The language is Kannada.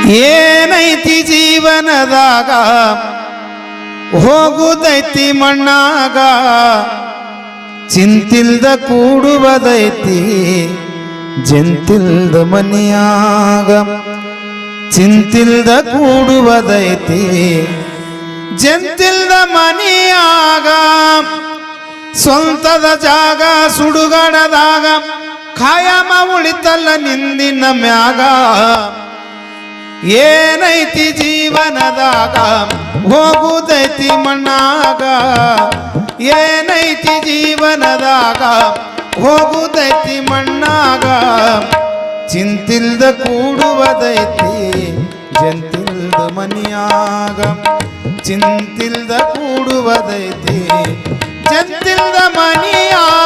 ಏನೈತಿ ಜೀವನದಾಗ ಹೋಗುದೈತಿ ಮಣ್ಣಾಗ, ಚಿಂತಿಲ್ದ ಕೂಡುವುದೈತಿ ಜಂತಿಲ್ದ ಮನಿಯಾಗ. ಚಿಂತಿಲ್ದ ಕೂಡುವುದೈತಿ ಜಂತಿಲ್ದ ಮನಿಯಾಗ. ಸ್ವಂತದ ಜಾಗ ಸುಡುಗಡದಾಗ ಖಾಯಮ ಉಳಿತಲ್ಲ ನಿಂದಿನ ಮ್ಯಾಗ. ಏನೈತಿ ಜೀವನದಾಗ ಹೋಗುದೈತಿ ಮಣ್ಣಾಗ. ಏನೈತಿ ಜೀವನದಾಗ ಹೋಗುದೈತಿ ಮಣ್ಣಾಗ. ಚಿಂತಿಲ್ದ ಕೂಡುವುದೈತಿ ಜಂತಿಲ್ದ ಮನಿಯಾಗ. ಚಿಂತಿಲ್ದ ಕೂಡುವುದೈತಿ ಜಂತಿಲ್ದ ಮನಿಯಾಗ.